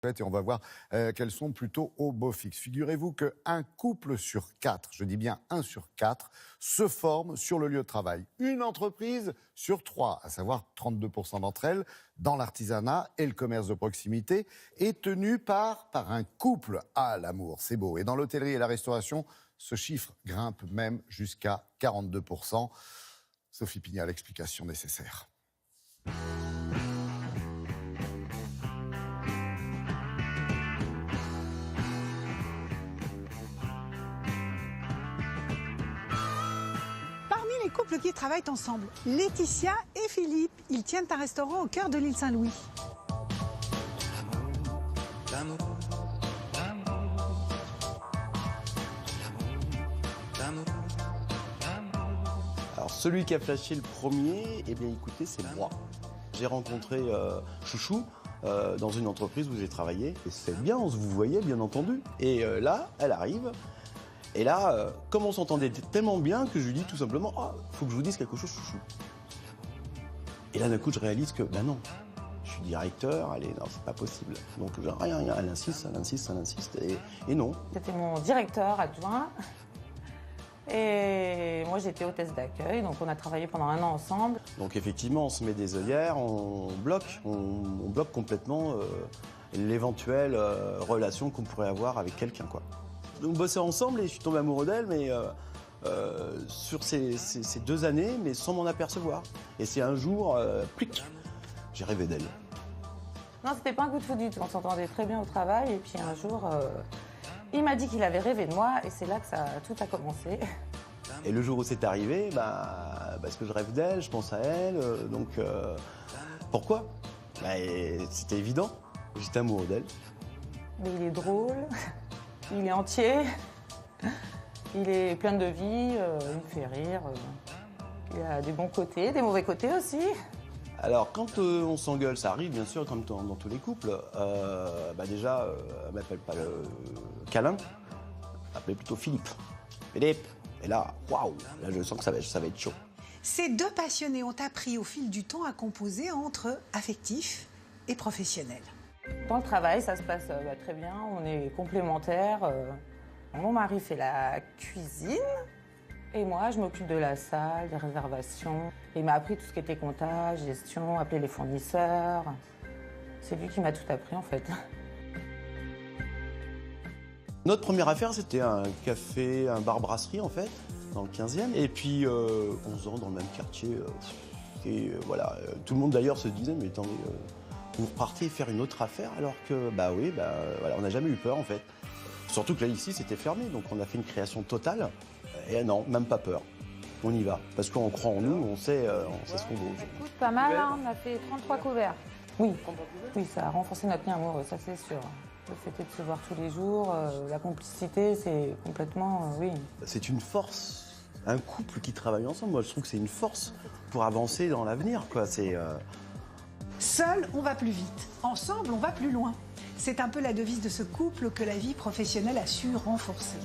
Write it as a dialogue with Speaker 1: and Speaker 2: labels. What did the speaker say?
Speaker 1: Et on va voir qu'elles sont plutôt au beau fixe. Figurez-vous qu'un couple sur 4, je dis bien 1 sur 4, se forme sur le lieu de travail. Une entreprise sur 3, à savoir 32% d'entre elles, dans l'artisanat et le commerce de proximité, est tenue par un couple. Ah, l'amour, c'est beau. Et dans l'hôtellerie et la restauration, ce chiffre grimpe même jusqu'à 42%. Sophie Pignat, l'explication nécessaire.
Speaker 2: Les couples qui travaillent ensemble, Laetitia et Philippe, ils tiennent un restaurant au cœur de l'île Saint-Louis.
Speaker 3: Alors celui qui a flashé le premier, eh bien écoutez, c'est moi. J'ai rencontré Chouchou dans une entreprise où j'ai travaillé. Et c'est bien, on se vous voyait bien entendu. Et là, elle arrive. Et là, comme on s'entendait tellement bien que je lui dis tout simplement « Ah, faut que je vous dise quelque chose, Chouchou ». Et là, d'un coup, je réalise que, ben non, je suis directeur, allez, non, c'est pas possible. Donc, rien, elle insiste, et non.
Speaker 4: C'était mon directeur adjoint. Et moi, j'étais hôtesse d'accueil, donc on a travaillé pendant 1 an ensemble.
Speaker 3: Donc, effectivement, on se met des œillères, on bloque complètement l'éventuelle relation qu'on pourrait avoir avec quelqu'un, quoi. On bossait ensemble et je suis tombé amoureux d'elle, mais sur ces 2 années, mais sans m'en apercevoir. Et c'est un jour, plic, j'ai rêvé d'elle.
Speaker 4: Non, c'était pas un coup de foudre du tout. On s'entendait très bien au travail. Et puis un jour, il m'a dit qu'il avait rêvé de moi. Et c'est là que tout a commencé.
Speaker 3: Et le jour où c'est arrivé, parce que je rêve d'elle, je pense à elle. Donc, pourquoi ? C'était évident. J'étais amoureux d'elle.
Speaker 4: Mais il est drôle. Il est entier, il est plein de vie, il me fait rire. Il a des bons côtés, des mauvais côtés aussi.
Speaker 3: Alors, quand on s'engueule, ça arrive bien sûr, comme dans tous les couples. Déjà, elle m'appelle pas Câlin, elle m'appelle plutôt Philippe. Philippe. Et là, waouh, là je sens que ça va être chaud.
Speaker 2: Ces 2 passionnés ont appris au fil du temps à composer entre affectif et professionnel.
Speaker 4: Dans le travail, ça se passe très bien, on est complémentaires. Mon mari fait la cuisine et moi, je m'occupe de la salle, des réservations. Il m'a appris tout ce qui était comptage, gestion, appeler les fournisseurs. C'est lui qui m'a tout appris en fait.
Speaker 3: Notre première affaire, c'était un café, un bar-brasserie en fait, dans le 15e. Et puis 11 ans dans le même quartier. Voilà, tout le monde d'ailleurs se disait, mais attendez... vous repartez faire une autre affaire alors que, voilà, on n'a jamais eu peur en fait. Surtout que là, ici, c'était fermé, donc on a fait une création totale. Et non, même pas peur. On y va, parce qu'on croit en nous, on sait ce qu'on vaut.
Speaker 4: Écoute, pas mal, hein, on a fait 33 couverts. Oui, ça a renforcé notre lien amoureux, ça c'est sûr. Le fait de se voir tous les jours, la complicité, c'est complètement, oui.
Speaker 3: C'est une force, un couple qui travaille ensemble. Moi, je trouve que c'est une force pour avancer dans l'avenir, quoi.
Speaker 2: Seul, on va plus vite. Ensemble, on va plus loin. C'est un peu la devise de ce couple que la vie professionnelle a su renforcer.